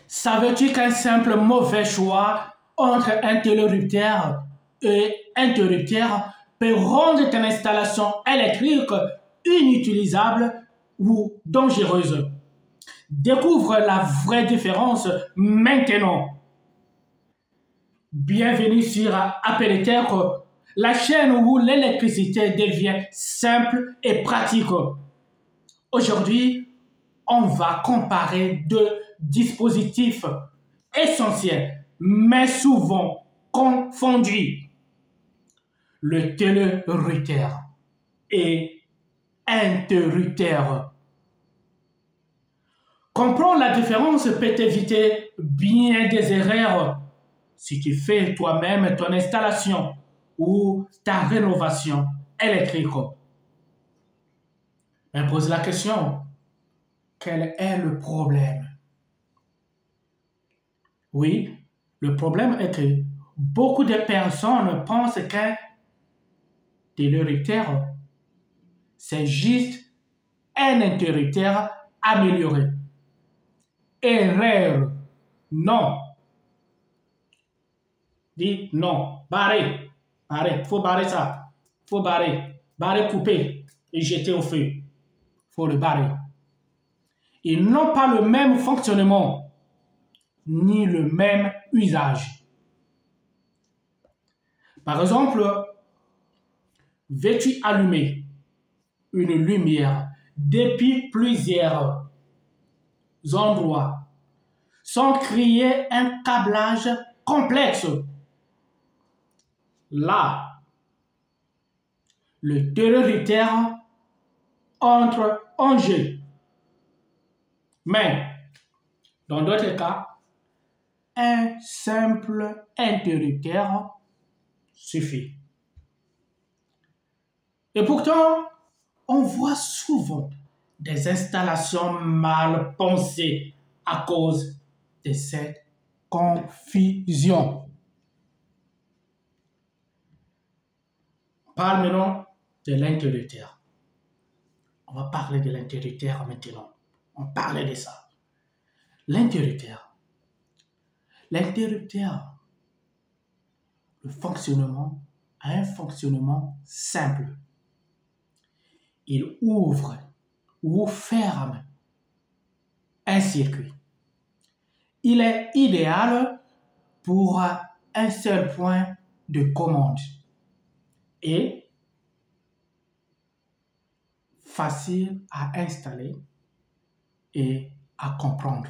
Savais-tu qu'un simple mauvais choix entre interrupteur et interrupteur peut rendre ton installation électrique inutilisable ou dangereuse? Découvre la vraie différence maintenant. Bienvenue sur Appel-Tech, la chaîne où l'électricité devient simple et pratique. Aujourd'hui, on va comparer deux dispositifs essentiels, mais souvent confondus. Le télérouteur et interrupteur. Comprendre la différence peut éviter bien des erreurs si tu fais toi-même ton installation ou ta rénovation électrique. Mais pose la question, quel est le problème? Oui, le problème est que beaucoup de personnes pensent qu'un télérouteur, c'est juste un interrupteur amélioré. Erreur. Non. Dis non. Barrer. Barrer. Faut barrer ça. Faut barrer. Barrer, couper et jeter au feu. Faut le barrer. Ils n'ont pas le même fonctionnement ni le même usage. Par exemple, veux-tu allumer une lumière depuis plusieurs endroits sans créer un câblage complexe? Là, le télérouteur entre en jeu. Mais, dans d'autres cas, un simple interrupteur suffit. Et pourtant, on voit souvent des installations mal pensées à cause de cette confusion. Parle maintenant de l'interrupteur. On va parler de l'interrupteur maintenant. On parlait de ça. L'interrupteur. L'interrupteur, le fonctionnement a un fonctionnement simple. Il ouvre ou ferme un circuit. Il est idéal pour un seul point de commande et facile à installer et à comprendre.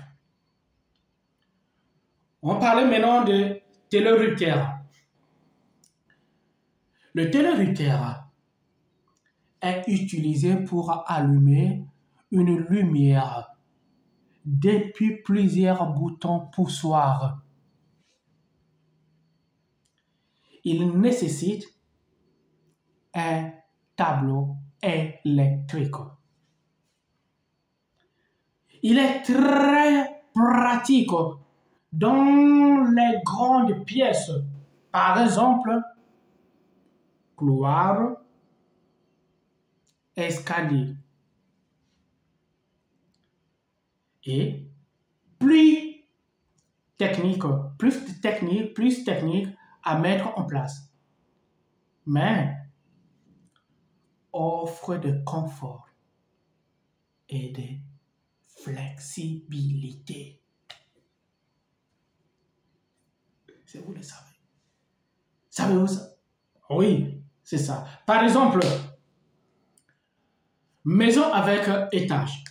On parlait maintenant de télérouteur. Le télérouteur est utilisé pour allumer une lumière depuis plusieurs boutons poussoirs. Il nécessite un tableau électrique. Il est très pratique dans les grandes pièces, par exemple, couloir, escalier. Et plus technique à mettre en place. Mais offre de confort et de flexibilité. C'est vous le savez. Savez-vous ça? Oui, c'est ça. Par exemple, maison avec étage.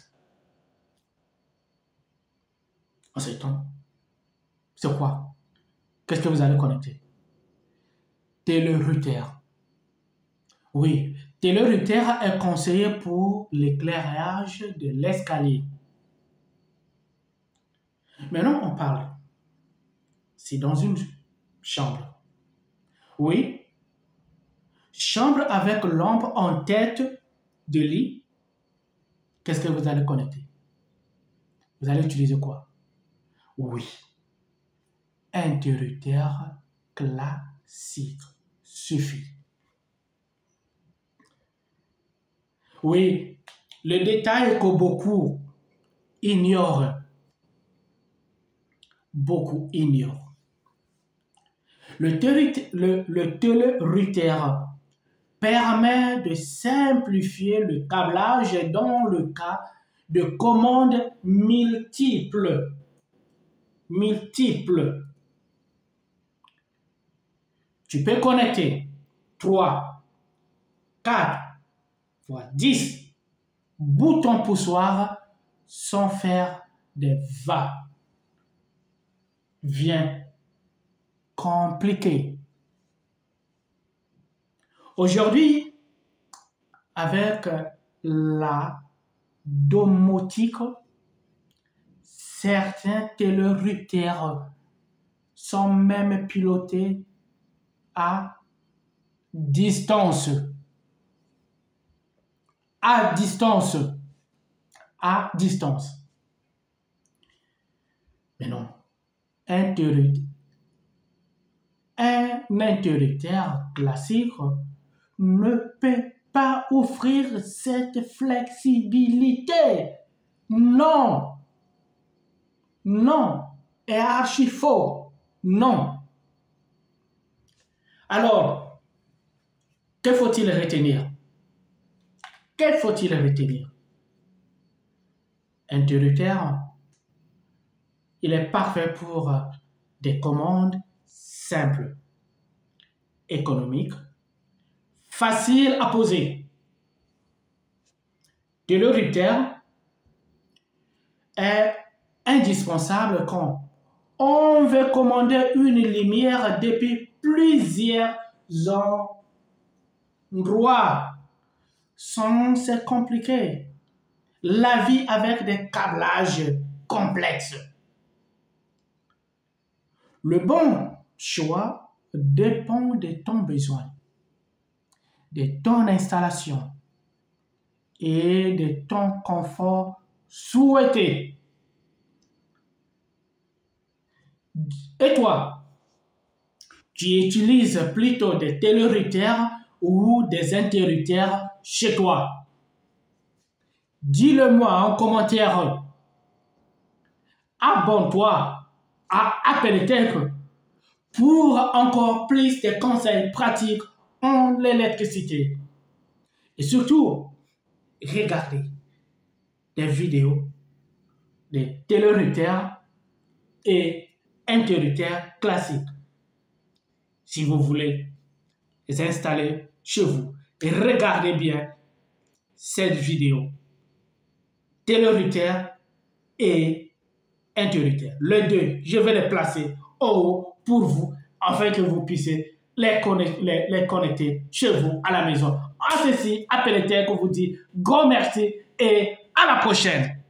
On s'étonne. C'est quoi? Qu'est-ce que vous allez connecter? Télérouteur. Oui, télérouteur est conseillé pour l'éclairage de l'escalier. Maintenant, on parle. C'est dans une chambre. Oui, chambre avec lampe en tête de lit. Qu'est-ce que vous allez connecter? Vous allez utiliser quoi? Oui, interrupteur classique suffit. Oui, le détail que beaucoup ignorent. beaucoup ignorent. Le télérouteur permet de simplifier le câblage dans le cas de commandes multiples. Tu peux connecter 3, 4, voire 10 boutons poussoirs sans faire des va-et-vient compliqués. Aujourd'hui, avec la domotique, certains télérouteurs sont même pilotés à distance. Mais non, un interrupteur classique ne peut pas offrir cette flexibilité. Non, est archi faux. Non. Alors, que faut-il retenir? Interrupteur, il est parfait pour des commandes simples, économiques, faciles à poser. Télérouteur est indispensable quand on veut commander une lumière depuis plusieurs endroits sans se compliquer la vie avec des câblages complexes. Le bon choix dépend de ton besoin, de ton installation et de ton confort souhaité. Et toi, tu utilises plutôt des télérouteurs ou des interrupteurs chez toi? Dis-le-moi en commentaire. Abonne-toi à Appeltech pour encore plus de conseils pratiques en l'électricité. Et surtout, regardez des vidéos de télérouteurs et interrupteurs classiques. Si vous voulez les installer chez vous, et regardez bien cette vidéo télérouteur et interrupteur. Les deux, je vais les placer en haut pour vous afin que vous puissiez les connecter chez vous à la maison. En ceci, Appeltech vous dit grand merci et à la prochaine.